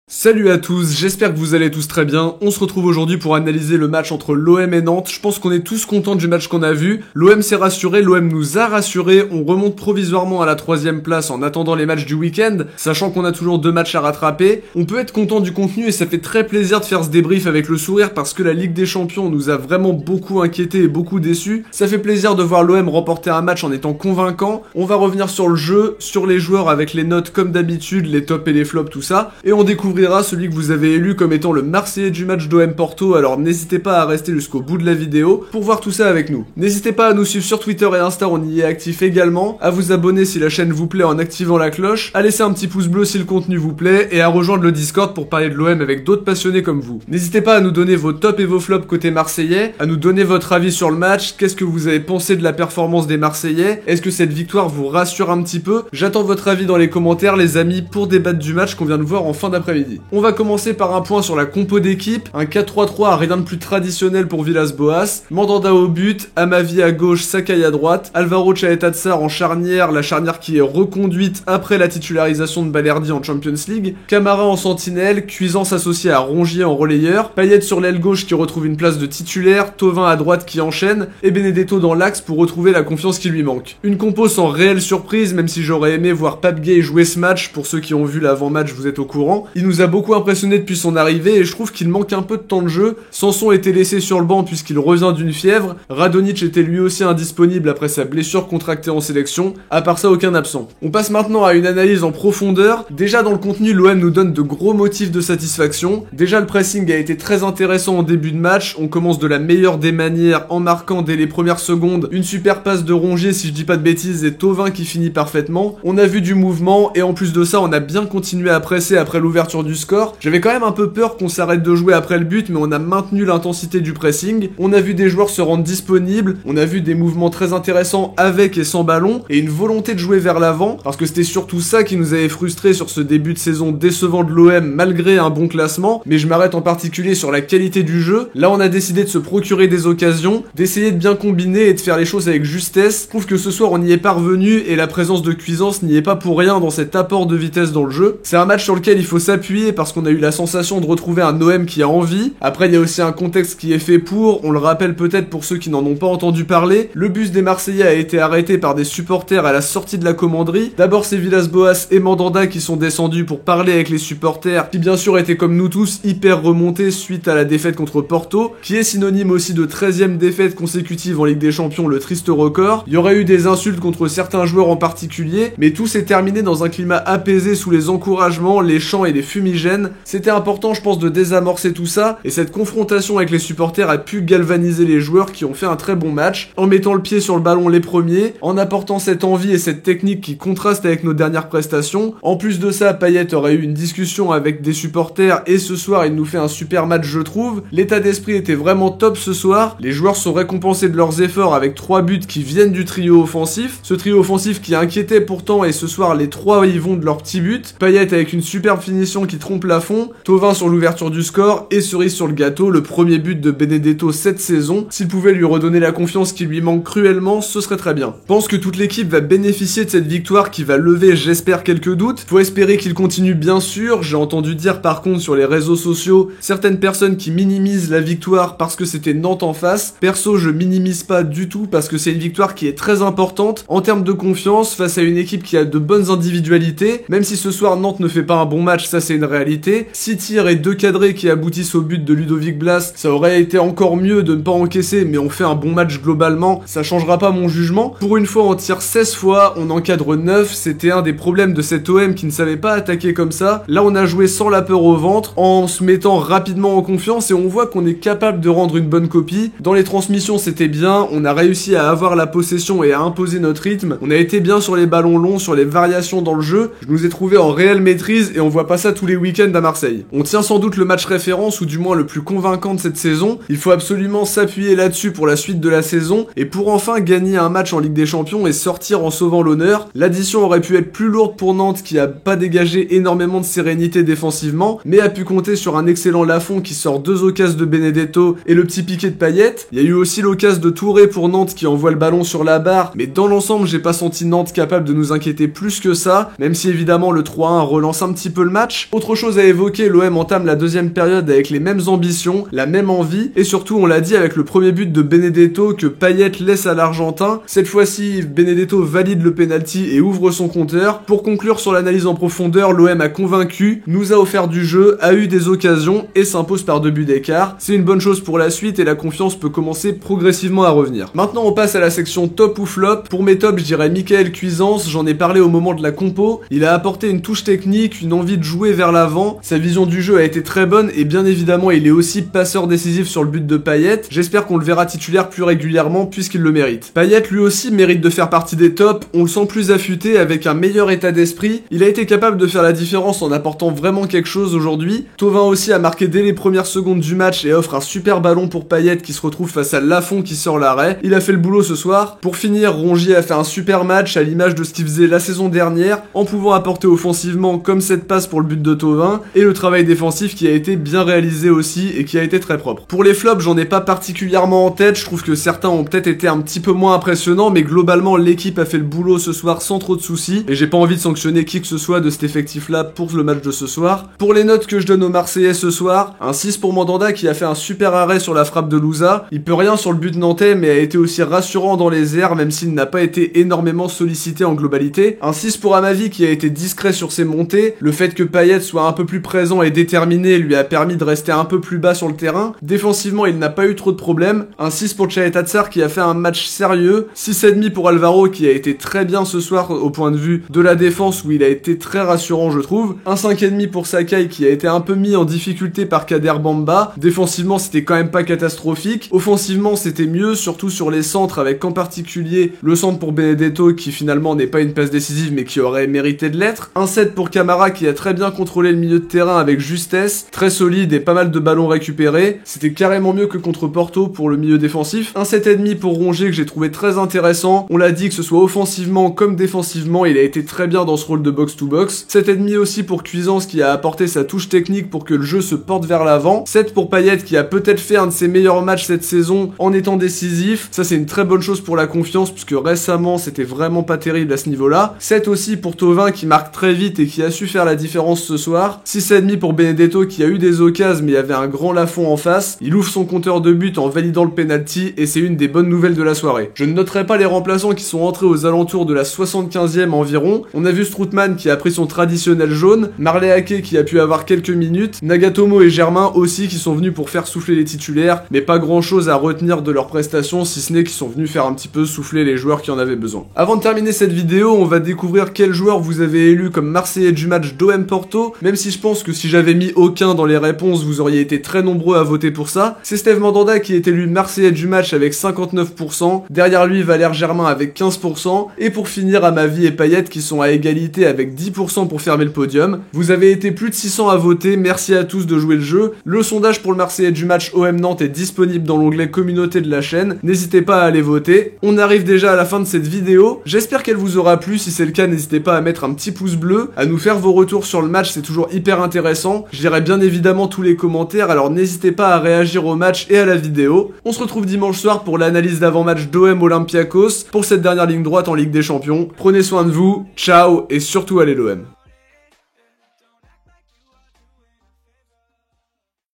Salut à tous, j'espère que vous allez tous très bien. On se retrouve aujourd'hui pour analyser le match entre l'OM et Nantes. Je pense qu'on est tous contents du match qu'on a vu. L'OM s'est rassuré, l'OM nous a rassurés. On remonte provisoirement à la 3e place en attendant les matchs du week-end, sachant qu'on a toujours 2 matchs à rattraper. On peut être content du contenu et ça fait très plaisir de faire ce débrief avec le sourire parce que la Ligue des Champions nous a vraiment beaucoup inquiétés et beaucoup déçus. Ça fait plaisir de voir l'OM remporter un match en étant convaincant. On va revenir sur le jeu, sur les joueurs avec les notes comme d'habitude, les tops et les flops, tout ça. Et on découvrira celui que vous avez élu comme étant le Marseillais du match d'OM Porto, alors n'hésitez pas à rester jusqu'au bout de la vidéo pour voir tout ça avec nous. N'hésitez pas à nous suivre sur Twitter et Insta, on y est actif également, à vous abonner si la chaîne vous plaît en activant la cloche, à laisser un petit pouce bleu si le contenu vous plaît, et à rejoindre le Discord pour parler de l'OM avec d'autres passionnés comme vous. N'hésitez pas à nous donner vos tops et vos flops côté marseillais, à nous donner votre avis sur le match, qu'est-ce que vous avez pensé de la performance des Marseillais, est-ce que cette victoire vous rassure un petit peu? J'attends votre avis dans les commentaires les amis pour débattre du match qu'on vient de voir en fin d'après-midi. On va commencer par un point sur la compo d'équipe, un 4-3-3 à rien de plus traditionnel pour Villas-Boas, Mandanda au but, Amavi à gauche, Sakai à droite, Alvaro Chaeta-Tsar en charnière, la charnière qui est reconduite après la titularisation de Balerdi en Champions League, Camara en sentinelle, Cuisance associé à Rongier en relayeur, Payet sur l'aile gauche qui retrouve une place de titulaire, Thauvin à droite qui enchaîne, et Benedetto dans l'axe pour retrouver la confiance qui lui manque. Une compo sans réelle surprise, même si j'aurais aimé voir Pape Gueye jouer ce match, pour ceux qui ont vu l'avant-match vous êtes au courant. Il nous a beaucoup impressionné depuis son arrivée et je trouve qu'il manque un peu de temps de jeu. Sanson était laissé sur le banc puisqu'il revient d'une fièvre, Radonjic était lui aussi indisponible après sa blessure contractée en sélection, à part ça aucun absent. On passe maintenant à une analyse en profondeur. Déjà dans le contenu, l'OM nous donne de gros motifs de satisfaction. Déjà le pressing a été très intéressant en début de match, on commence de la meilleure des manières en marquant dès les premières secondes une super passe de Rongier si je dis pas de bêtises et Thauvin qui finit parfaitement. On a vu du mouvement et en plus de ça on a bien continué à presser après l'ouverture du score. J'avais quand même un peu peur qu'on s'arrête de jouer après le but, mais on a maintenu l'intensité du pressing. On a vu des joueurs se rendre disponibles, on a vu des mouvements très intéressants avec et sans ballon, et une volonté de jouer vers l'avant, parce que c'était surtout ça qui nous avait frustrés sur ce début de saison décevant de l'OM malgré un bon classement, mais je m'arrête en particulier sur la qualité du jeu. Là on a décidé de se procurer des occasions, d'essayer de bien combiner et de faire les choses avec justesse. Je trouve que ce soir on y est parvenu, et la présence de Cuisance n'y est pas pour rien dans cet apport de vitesse dans le jeu. C'est un match sur lequel il faut s'appuyer parce qu'on a eu la sensation de retrouver un OM qui a envie. Après il y a aussi un contexte qui est fait pour, on le rappelle peut-être pour ceux qui n'en ont pas entendu parler, le bus des Marseillais a été arrêté par des supporters à la sortie de la commanderie. D'abord c'est Villas-Boas et Mandanda qui sont descendus pour parler avec les supporters, qui bien sûr étaient comme nous tous hyper remontés suite à la défaite contre Porto, qui est synonyme aussi de 13e défaite consécutive en Ligue des Champions, le triste record. Il y aurait eu des insultes contre certains joueurs en particulier, mais tout s'est terminé dans un climat apaisé sous les encouragements, les chants et les fumigènes. C'était important je pense de désamorcer tout ça, et cette confrontation avec les supporters a pu galvaniser les joueurs qui ont fait un très bon match, en mettant le pied sur le ballon les premiers, en apportant cette envie et cette technique qui contraste avec nos dernières prestations. En plus de ça, Payet aurait eu une discussion avec des supporters, et ce soir il nous fait un super match je trouve. L'état d'esprit était vraiment top ce soir, les joueurs sont récompensés de leurs efforts avec 3 buts qui viennent du trio offensif, ce trio offensif qui inquiétait pourtant, et ce soir les 3 y vont de leurs petits buts. Payet avec une superbe finition qui trompe la fond, Thauvin sur l'ouverture du score, et cerise sur le gâteau, le premier but de Benedetto cette saison. S'il pouvait lui redonner la confiance qui lui manque cruellement, ce serait très bien. Je pense que toute l'équipe va bénéficier de cette victoire qui va lever, j'espère, quelques doutes. Faut espérer qu'il continue bien sûr. J'ai entendu dire par contre sur les réseaux sociaux certaines personnes qui minimisent la victoire parce que c'était Nantes en face. Perso, je minimise pas du tout parce que c'est une victoire qui est très importante en termes de confiance face à une équipe qui a de bonnes individualités. Même si ce soir Nantes ne fait pas un bon match, ça c'est une réalité. 6 tirs et 2 cadrés qui aboutissent au but de Ludovic Blas, ça aurait été encore mieux de ne pas encaisser, mais on fait un bon match globalement, ça changera pas mon jugement. Pour une fois on tire 16 fois, on encadre 9, c'était un des problèmes de cet OM qui ne savait pas attaquer comme ça. Là on a joué sans la peur au ventre, en se mettant rapidement en confiance, et on voit qu'on est capable de rendre une bonne copie. Dans les transmissions c'était bien, on a réussi à avoir la possession et à imposer notre rythme, on a été bien sur les ballons longs, sur les variations dans le jeu, je nous ai trouvé en réelle maîtrise et on voit pas ça tous les week-ends à Marseille. On tient sans doute le match référence, ou du moins le plus convaincant de cette saison. Il faut absolument s'appuyer là-dessus pour la suite de la saison, et pour enfin gagner un match en Ligue des Champions et sortir en sauvant l'honneur. L'addition aurait pu être plus lourde pour Nantes qui a pas dégagé énormément de sérénité défensivement, mais a pu compter sur un excellent Lafont qui sort 2 occasions de Benedetto et le petit piqué de Payet. Il y a eu aussi l'occasion de Touré pour Nantes qui envoie le ballon sur la barre, mais dans l'ensemble j'ai pas senti Nantes capable de nous inquiéter plus que ça, même si évidemment le 3-1 relance un petit peu le match. Autre chose à évoquer, l'OM entame la deuxième période avec les mêmes ambitions, la même envie, et surtout on l'a dit avec le premier but de Benedetto que Payet laisse à l'Argentin. Cette fois-ci, Benedetto valide le penalty et ouvre son compteur. Pour conclure sur l'analyse en profondeur, l'OM a convaincu, nous a offert du jeu, a eu des occasions et s'impose par 2 buts d'écart. C'est une bonne chose pour la suite et la confiance peut commencer progressivement à revenir. Maintenant on passe à la section top ou flop. Pour mes tops, je dirais Michael Cuisance, j'en ai parlé au moment de la compo. Il a apporté une touche technique, une envie de jouer vers l'avant, sa vision du jeu a été très bonne et bien évidemment il est aussi passeur décisif sur le but de Payet. J'espère qu'on le verra titulaire plus régulièrement puisqu'il le mérite. Payet lui aussi mérite de faire partie des tops, on le sent plus affûté avec un meilleur état d'esprit. Il a été capable de faire la différence en apportant vraiment quelque chose aujourd'hui. Thauvin aussi a marqué dès les premières secondes du match et offre un super ballon pour Payet qui se retrouve face à Lafont qui sort l'arrêt. Il a fait le boulot ce soir. Pour finir, Rongier a fait un super match à l'image de ce qu'il faisait la saison dernière en pouvant apporter offensivement comme cette passe pour le but de Thauvin et le travail défensif qui a été bien réalisé aussi et qui a été très propre. Pour les flops, j'en ai pas particulièrement en tête, je trouve que certains ont peut-être été un petit peu moins impressionnants mais globalement l'équipe a fait le boulot ce soir sans trop de soucis et j'ai pas envie de sanctionner qui que ce soit de cet effectif là pour le match de ce soir. Pour les notes que je donne aux Marseillais ce soir, un 6 pour Mandanda qui a fait un super arrêt sur la frappe de Louza. Il peut rien sur le but nantais mais a été aussi rassurant dans les airs même s'il n'a pas été énormément sollicité en globalité. Un 6 pour Amavi qui a été discret sur ses montées. Le fait que Payet soit un peu plus présent et déterminé lui a permis de rester un peu plus bas sur le terrain. Défensivement il n'a pas eu trop de problèmes. Un 6 pour Tchaeta Tsar qui a fait un match sérieux. 6,5 pour Alvaro qui a été très bien ce soir au point de vue de la défense où il a été très rassurant je trouve. Un 5,5 pour Sakai qui a été un peu mis en difficulté par Kader Bamba. Défensivement c'était quand même pas catastrophique. Offensivement c'était mieux, surtout sur les centres avec en particulier le centre pour Benedetto qui finalement n'est pas une passe décisive mais qui aurait mérité de l'être. Un 7 pour Camara qui a très bien contrôlé le milieu de terrain avec justesse, très solide et pas mal de ballons récupérés. C'était carrément mieux que contre Porto pour le milieu défensif. Un 7,5 pour Rongier que j'ai trouvé très intéressant. On l'a dit que ce soit offensivement comme défensivement, il a été très bien dans ce rôle de box-to-box. 7,5 aussi pour Cuisance qui a apporté sa touche technique pour que le jeu se porte vers l'avant. 7 pour Payet qui a peut-être fait un de ses meilleurs matchs cette saison en étant décisif. Ça c'est une très bonne chose pour la confiance puisque récemment c'était vraiment pas terrible à ce niveau-là. 7 aussi pour Thauvin qui marque très vite et qui a su faire la différence ce soir. 6,5 pour Benedetto qui a eu des occasions mais il y avait un grand Lafont en face. Il ouvre son compteur de but en validant le penalty et c'est une des bonnes nouvelles de la soirée. Je ne noterai pas les remplaçants qui sont entrés aux alentours de la 75e environ. On a vu Strootman qui a pris son traditionnel jaune, Marley Ake qui a pu avoir quelques minutes, Nagatomo et Germain aussi qui sont venus pour faire souffler les titulaires, mais pas grand chose à retenir de leurs prestations si ce n'est qu'ils sont venus faire un petit peu souffler les joueurs qui en avaient besoin. Avant de terminer cette vidéo, on va découvrir quel joueur vous avez élu comme Marseillais du match d'OM Porto, même si je pense que si j'avais mis aucun dans les réponses, vous auriez été très nombreux à voter pour ça. C'est Steve Mandanda qui est élu Marseillais du match avec 59%, derrière lui Valère Germain avec 15%, et pour finir Amavi et Payet qui sont à égalité avec 10% pour fermer le podium. Vous avez été plus de 600 à voter, merci à tous de jouer le jeu. Le sondage pour le Marseillais du match OM Nantes est disponible dans l'onglet communauté de la chaîne, n'hésitez pas à aller voter. On arrive déjà à la fin de cette vidéo, j'espère qu'elle vous aura plu, si c'est le cas n'hésitez pas à mettre un petit pouce bleu, à nous faire vos retours sur le match, c'est toujours hyper intéressant. Je lirai bien évidemment tous les commentaires, alors n'hésitez pas à réagir au match et à la vidéo. On se retrouve dimanche soir pour l'analyse d'avant-match d'OM Olympiakos, pour cette dernière ligne droite en Ligue des Champions. Prenez soin de vous, ciao et surtout allez l'OM.